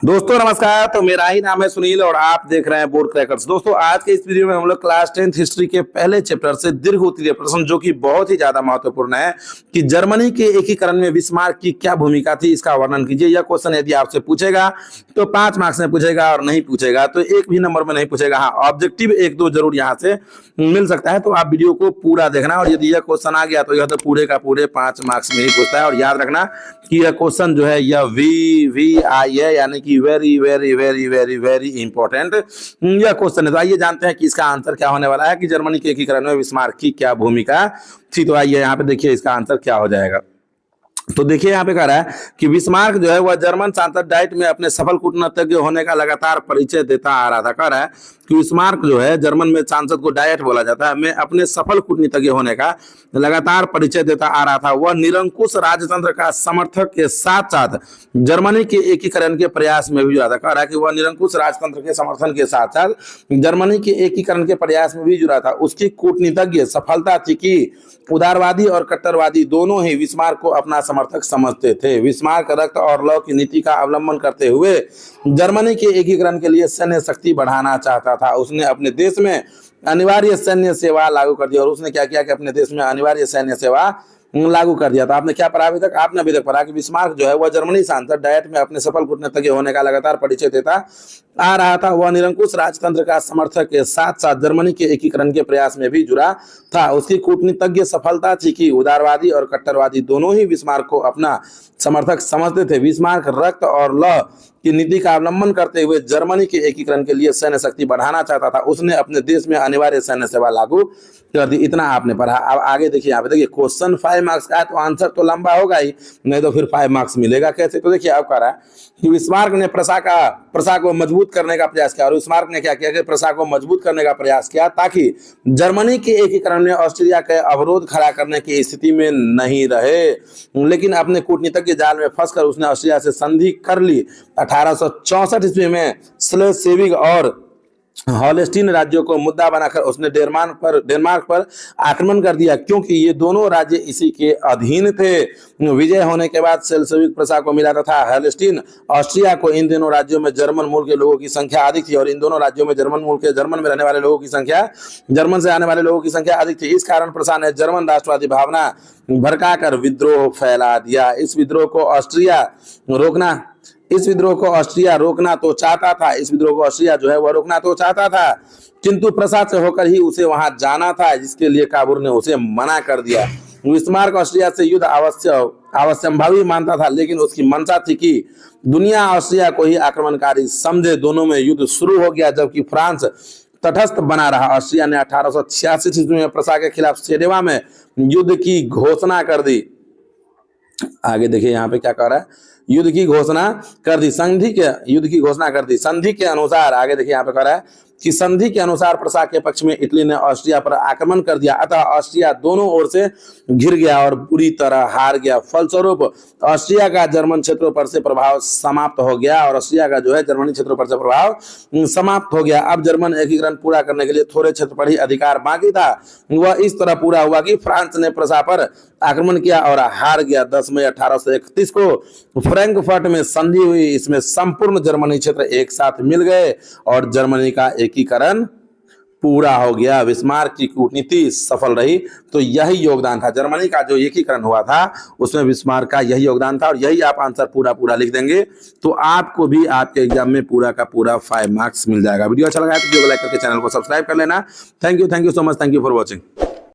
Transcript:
दोस्तों नमस्कार। तो मेरा ही नाम है सुनील और आप देख रहे हैं बोर्ड क्रैकर्स। दोस्तों आज के इस वीडियो में हम लोग क्लास 10th हिस्ट्री के पहले चैप्टर से दीर्घ उत्तरीय प्रश्न जो कि बहुत ही ज्यादा महत्वपूर्ण है कि जर्मनी के एकीकरण में बिस्मार्क की क्या भूमिका थी, इसका वर्णन कीजिए। यह क्वेश्चन यदि आपसे पूछेगा तो 5 मार्क्स में पूछेगा और नहीं पूछेगा तो एक भी नंबर में नहीं पूछेगा। हाँ, ऑब्जेक्टिव 1-2 जरूर यहाँ से मिल सकता है, तो आप वीडियो को पूरा देखना। और यदि यह क्वेश्चन आ गया तो यह तो पूरे का पूरे 5 मार्क्स में ही पूछता है। और याद रखना कि यह क्वेश्चन जो है यह VVI है, यानी कि very very very very very important यह क्वेश्चन है। तो आइए जानते हैं कि इसका आंसर क्या होने वाला है कि जर्मनी के एकीकरण में बिस्मार्क की क्या भूमिका थी। तो आइए यहाँ पे देखिए इसका आंसर क्या हो जाएगा। तो देखिए यहाँ पे कह रहा है कि बिस्मार्क जो है वह जर्मन सांसद डाइट में अपने सफल कूटनीतिज्ञ होने का लगातार परिचय देता आ रहा था। कह रहा है कि बिस्मार्क जो है जर्मन में सांसद को डाइट बोला जाता है, में अपने सफल कूटनीतिज्ञ होने का लगातार परिचय देता आ रहा था। वह निरंकुश राजतंत्र का समर्थक के साथ साथ जर्मनी के एकीकरण के प्रयास में भी जुड़ा था। कह रहा है कि वह निरंकुश राजतंत्र के समर्थन के साथ साथ जर्मनी के एकीकरण के प्रयास में भी जुड़ा था। उसकी कूटनीतिज्ञ सफलता थी कि उदारवादी और कट्टरवादी दोनों ही बिस्मार्क को अपना समर्थक समझते थे। बिस्मार्क रक्त और लौ की नीति का अवलंबन करते हुए जर्मनी के एकीकरण के लिए सैन्य शक्ति बढ़ाना चाहता था। उसने अपने देश में अनिवार्य सैन्य सेवा लागू कर दिया। और उसने क्या किया कि अपने देश में अनिवार्य सैन्य सेवा लागू कर दिया था। आपने क्या पढ़ा अभी तक? आपने अभी तक पढ़ा कि बिस्मार्क जो है वह जर्मनी सांसद डाइट में अपने सफल कूटनीतिज्ञ होने का लगातार परिचय देता आ रहा था। वह निरंकुश राजतंत्र का समर्थक के साथ साथ जर्मनी के एकीकरण के प्रयास में भी जुड़ा था। उसकी कूटनीतिज्ञ सफलता थी कि उदारवादी और कट्टरवादी दोनों ही बिस्मार्क को अपना समर्थक समझते थे। बिस्मार्क रक्त और लौ की नीति का अवलंबन करते हुए जर्मनी के एकीकरण के लिए सैन्य शक्ति बढ़ाना चाहता था। उसने अपने देश में अनिवार्य सैन्य सेवा लागू कर दी। इतना आपने पढ़ा। अब आगे देखिए, यहाँ पे देखिए क्वेश्चन 5 मार्क्स का है तो आंसर तो लंबा होगा ही, नहीं तो फिर 5 मार्क्स मिलेगा कैसे? तो देखिए अब कह रहा है कि बिस्मार्क ने प्रसा को मजबूत करने का प्रयास किया। और बिस्मार्क ने क्या किया कि प्रसा को मजबूत करने का प्रयास किया ताकि जर्मनी के एकीकरण में ऑस्ट्रिया के अवरोध खड़ा करने की स्थिति में नहीं रहे। लेकिन अपने कूटनीतिज्ञ जाल में फंसकर उसने ऑस्ट्रिया से संधि कर ली। 1864 ईस्वी में स्लेस्विग और हॉलस्टीन राज्यों को मुद्दा बनाकर उसने डेनमार्क पर आक्रमण कर दिया, क्योंकि ये दोनों राज्य इसी के अधीन थे। विजय होने के बाद सेल्सविक प्रसा को मिला तथा हॉलस्टीन ऑस्ट्रिया को। इन दोनों राज्यों में जर्मन मूल के लोगों की संख्या अधिक थी और इन दोनों राज्यों में जर्मन में रहने वाले लोगों की संख्या, जर्मन से आने वाले लोगों की संख्या अधिक थी। इस कारण प्रसा ने जर्मन राष्ट्रवादी भावना भड़काकर विद्रोह फैला दिया। इस विद्रोह को ऑस्ट्रिया रोकना तो चाहता था। इस विद्रोह को ऑस्ट्रिया जो है वह रोकना तो चाहता था, किंतु प्रसा से होकर ही उसे वहां जाना था, जिसके लिए काबुल ने उसे मना कर दिया। बिस्मार्क ऑस्ट्रिया से युद्ध अवश्यंभावी मानता था, लेकिन उसकी मंशा थी कि दुनिया ऑस्ट्रिया को ही आक्रमणकारी समझे। दोनों में युद्ध शुरू हो गया, जबकि फ्रांस तटस्थ बना रहा। ऑस्ट्रिया ने 1886 ईस्वी में प्रसा के खिलाफ सेनेवा में युद्ध की घोषणा कर दी। आगे देखिए यहाँ पे क्या कह रहा है, युद्ध की घोषणा कर दी। संधि के अनुसार आगे देखिए यहाँ पे कह रहा है कि संधि के अनुसार प्रसा के पक्ष में इटली ने ऑस्ट्रिया पर आक्रमण कर दिया। अतः ऑस्ट्रिया दोनों ओर से घिर गया और बुरी तरह हार गया। फलस्वरूप ऑस्ट्रिया का जर्मन क्षेत्रों पर से प्रभाव समाप्त हो गया और ऑस्ट्रिया का जो है जर्मनी क्षेत्रों पर से प्रभाव समाप्त हो गया। अब जर्मन एकीकरण पूरा करने के लिए थोड़े क्षेत्र पर ही अधिकार बाकी था। वह इस तरह पूरा हुआ कि फ्रांस ने प्रसा पर आक्रमण किया और हार गया। 10 मई 1831 को फ्रैंकफर्ट में संधि हुई। इसमें संपूर्ण जर्मनी क्षेत्र एक साथ मिल गए और जर्मनी का एकीकरण पूरा हो गया। बिस्मार्क की कूटनीति सफल रही। तो यही योगदान था, जर्मनी का जो एकीकरण हुआ था उसमें बिस्मार्क का यही योगदान था। और यही आप आंसर पूरा लिख देंगे तो आपको भी आपके एग्जाम में पूरा का पूरा 5 मार्क्स मिल जाएगा। वीडियो अच्छा लगा तो वीडियो को लाइक करके चैनल को सब्सक्राइब कर लेना। Thank you so much. Thank you for watching.